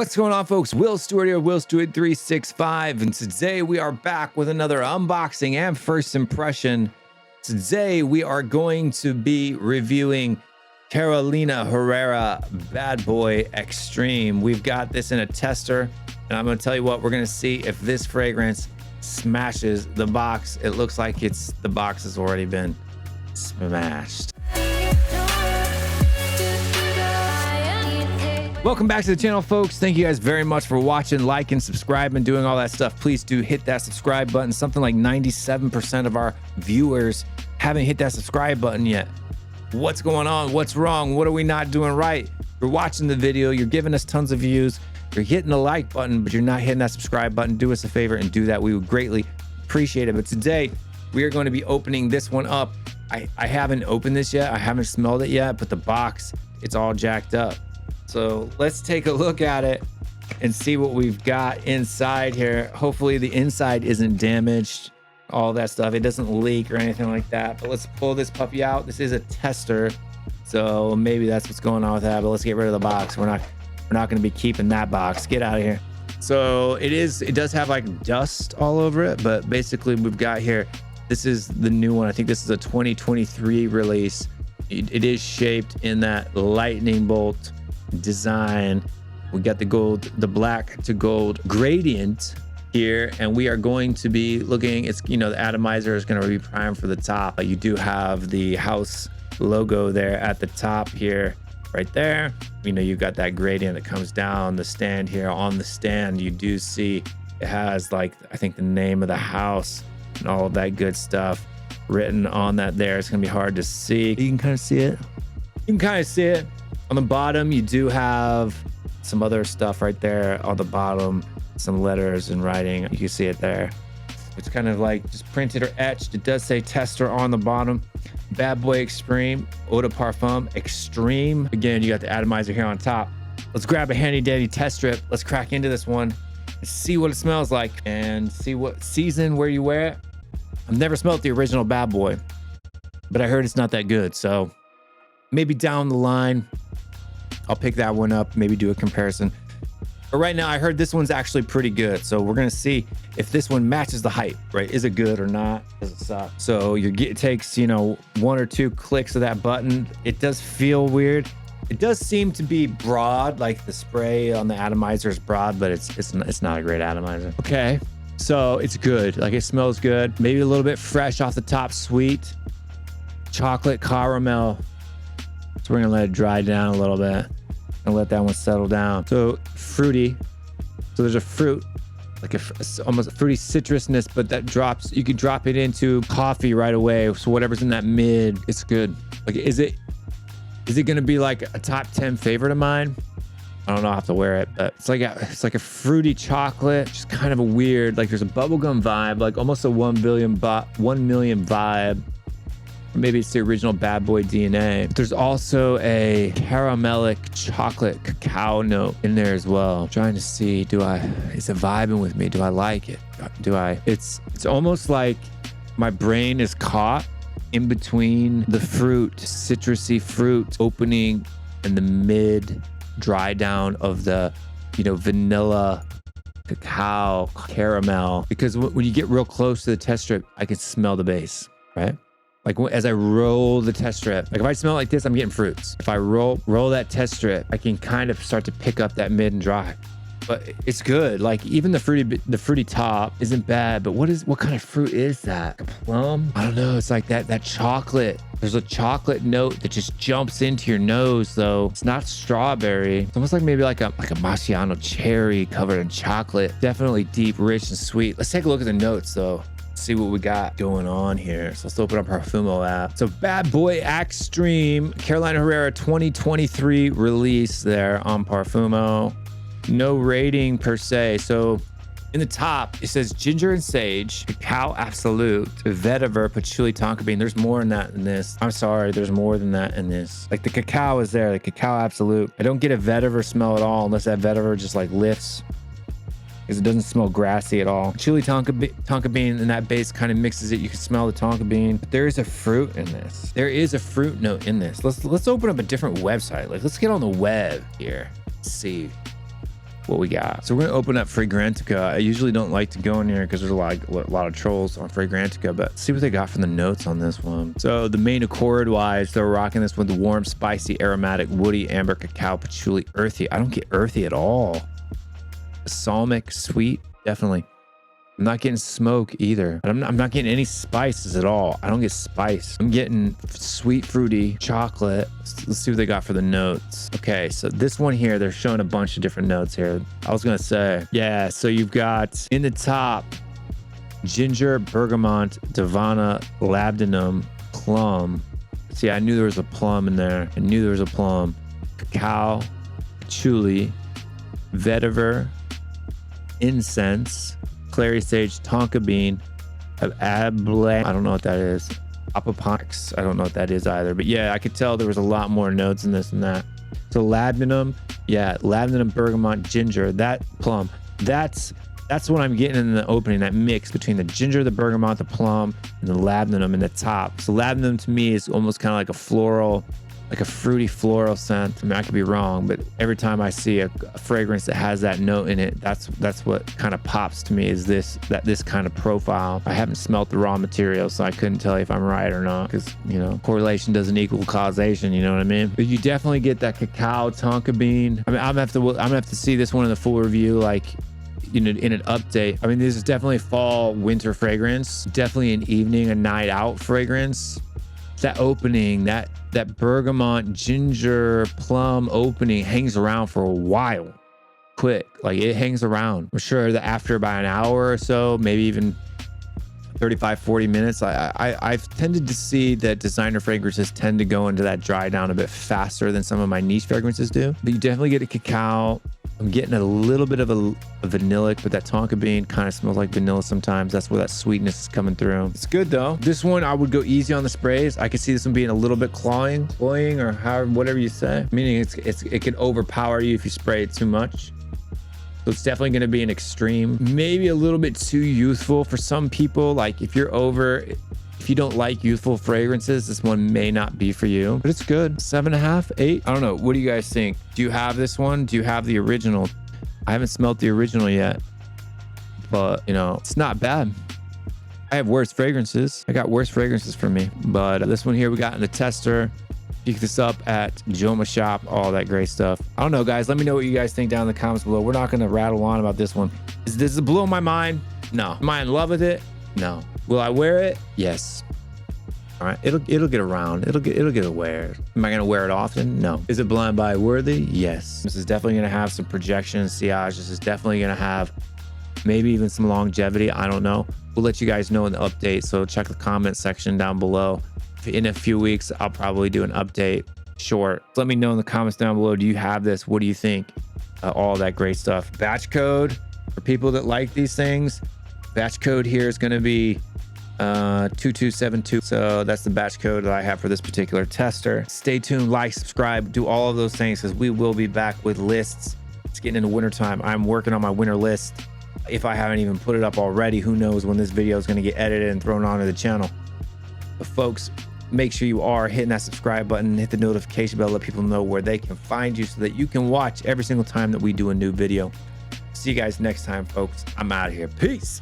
What's going on, folks? Will Stewart here, Will Stewart 365, and today we are back with another unboxing and first impression. Today we are going to be reviewing Carolina Herrera Bad Boy Extreme. We've got this in a tester, and I'm going to tell you what, we're going to see if this fragrance smashes the box. It looks like the box has already been smashed. Welcome back to the channel, folks. Thank you guys very much for watching, liking, subscribing, doing all that stuff. Please do hit that subscribe button. Something like 97% of our viewers haven't hit that subscribe button yet. What's going on? What's wrong? What are we not doing right? You're watching the video, you're giving us tons of views, you're hitting the like button, but you're not hitting that subscribe button. Do us a favor and do that. We would greatly appreciate it. But today we are going to be opening this one up. I haven't opened this yet. I haven't smelled it yet, but the box, it's all jacked up. So let's take a look at it and see what we've got inside here. Hopefully the inside isn't damaged, all that stuff. It doesn't leak or anything like that. But let's pull this puppy out. This is a tester, so maybe that's what's going on with that. But let's get rid of the box. We're not going to be keeping that box. Get out of here. So it does have like dust all over it, but basically we've got here, this is the new one. I think this is a 2023 release. It is shaped in that lightning bolt design. We got the black to gold gradient here, and we are going to be looking, it's, you know, the atomizer is going to be primed for the top. You do have the house logo there at the top here, right there. You know, you've got that gradient that comes down the stand here. On the stand, you do see it has, like, I think the name of the house and all of that good stuff written on that there. It's gonna be hard to see. You can kind of see it. You can kind of see it. On the bottom, you do have some other stuff right there on the bottom, some letters and writing. You can see it there. It's kind of like just printed or etched. It does say tester on the bottom. Bad Boy Extreme, Eau de Parfum Extreme. Again, you got the atomizer here on top. Let's grab a handy dandy test strip. Let's crack into this one and see what it smells like and see what season, where you wear it. I've never smelled the original Bad Boy, but I heard it's not that good. So maybe down the line, I'll pick that one up, maybe do a comparison. But right now, I heard this one's actually pretty good. So we're gonna see if this one matches the hype, right? Is it good or not? Does it suck? So it takes, you know, 1 or 2 clicks of that button. It does feel weird. It does seem to be broad, like the spray on the atomizer is broad, but it's not a great atomizer. Okay, so it's good. Like, it smells good. Maybe a little bit fresh off the top, sweet. Chocolate caramel. So we're gonna let it dry down a little bit and let that one settle down. So fruity. So there's a fruit, like almost a fruity citrusness, but that drops, you can drop it into coffee right away. So whatever's in that mid, it's good. Like, is it gonna be like a top 10 favorite of mine? I don't know, I'll have to wear it, but it's like a fruity chocolate, just kind of a weird, like there's a bubblegum vibe, like almost a 1 million vibe. Maybe it's the original Bad Boy DNA. There's also a caramelic chocolate cacao note in there as well. I'm trying to see, is it vibing with me? Do I like it? It's almost like my brain is caught in between the fruit, citrusy fruit opening and the mid dry down of the, you know, vanilla, cacao, caramel. Because when you get real close to the test strip, I can smell the base, right? Like, as I roll the test strip, like if I smell it like this, I'm getting fruits. If I roll that test strip, I can kind of start to pick up that mid and dry. But it's good. Like, even the fruity top isn't bad. But what kind of fruit is that? A plum? I don't know. It's like that chocolate. There's a chocolate note that just jumps into your nose, though. It's not strawberry. It's almost like maybe like a Marciano cherry covered in chocolate. Definitely deep, rich, and sweet. Let's take a look at the notes, though. See what we got going on here. So let's open up our Parfumo app. So Bad Boy Extreme, Carolina Herrera 2023 release there on Parfumo. No rating per se. So in the top, it says ginger and sage, cacao absolute, vetiver, patchouli, tonka bean. There's more than that in this. I'm sorry, there's more than that in this. Like, the cacao is there, the cacao absolute. I don't get a vetiver smell at all unless that vetiver just like lifts, because it doesn't smell grassy at all. Chili tonka bean, and that base kind of mixes it. You can smell the tonka bean. But there is a fruit in this. There is a fruit note in this. Let's open up a different website. Like, let's get on the web here. Let's see. what we got. So we're gonna open up Fragrantica. I usually don't like to go in here because there's a lot of trolls on Fragrantica, but see what they got from the notes on this one. So the main accord wise, they're rocking this with the warm, spicy, aromatic, woody, amber, cacao, patchouli, earthy. I don't get earthy at all. Balsamic, sweet, definitely. I'm not getting smoke either. I'm not getting any spices at all. I don't get spice. I'm getting sweet, fruity, chocolate. Let's see what they got for the notes. Okay, so this one here, they're showing a bunch of different notes here. I was gonna say, yeah, so you've got in the top, ginger, bergamot, davana, labdanum, plum. See, I knew there was a plum in there. I knew there was a plum. Cacao, patchouli, vetiver, incense, clary sage, tonka bean, abla, I don't know what that is. Apoponyx, I don't know what that is either. But yeah, I could tell there was a lot more notes in this and that. So labdanum, yeah, labdanum, bergamot, ginger, that plum. That's what I'm getting in the opening, that mix between the ginger, the bergamot, the plum, and the labdanum in the top. So labdanum to me is almost kind of like a floral, like a fruity floral scent. I mean, I could be wrong, but every time I see a fragrance that has that note in it, that's what kind of pops to me, is this kind of profile. I haven't smelt the raw material, so I couldn't tell you if I'm right or not, because, you know, correlation doesn't equal causation, you know what I mean? But you definitely get that cacao, tonka bean. I mean, I'm gonna have to see this one in the full review, like, you know, in an update. I mean, this is definitely fall, winter fragrance, definitely an evening, a night out fragrance. That opening, that bergamot, ginger, plum opening hangs around for a while. Quick, like it hangs around. I'm sure that after about an hour or so, maybe even 35, 40 minutes, I've tended to see that designer fragrances tend to go into that dry down a bit faster than some of my niche fragrances do. But you definitely get a cacao. I'm getting a little bit of a vanillic, but that tonka bean kind of smells like vanilla sometimes. That's where that sweetness is coming through. It's good though. This one, I would go easy on the sprays. I could see this one being a little bit cloying, or however, whatever you say. Meaning it can overpower you if you spray it too much. So it's definitely going to be an extreme, maybe a little bit too youthful for some people. Like if you don't like youthful fragrances, this one may not be for you, but it's good. 7.5, 8. I don't know. What do you guys think? Do you have this one? Do you have the original? I haven't smelt the original yet, but you know, it's not bad. I have worse fragrances. I got worse fragrances for me, but this one here we got in the tester. Pick this up at Joma Shop, all that great stuff. I don't know, guys. Let me know what you guys think down in the comments below. We're not going to rattle on about this one. Is this blowing my mind? No. Am I in love with it? No. Will I wear it? Yes. All right. It'll get around. It'll get a wear. Am I going to wear it often? No. Is it blind buy worthy? Yes. This is definitely going to have some projection and sillage. This is definitely going to have maybe even some longevity. I don't know. We'll let you guys know in the update. So check the comment section down below. In a few weeks, I'll probably do an update short. Let me know in the comments down below. Do you have this? What do you think? All that great stuff. Batch code for people that like these things. Batch code here is going to be 2272. So that's the batch code that I have for this particular tester. Stay tuned, like, subscribe, do all of those things, because we will be back with lists. It's getting into wintertime. I'm working on my winter list. If I haven't even put it up already, who knows when this video is going to get edited and thrown onto the channel. But folks, make sure you are hitting that subscribe button, hit the notification bell, let people know where they can find you so that you can watch every single time that we do a new video. See you guys next time, folks. I'm out of here. Peace.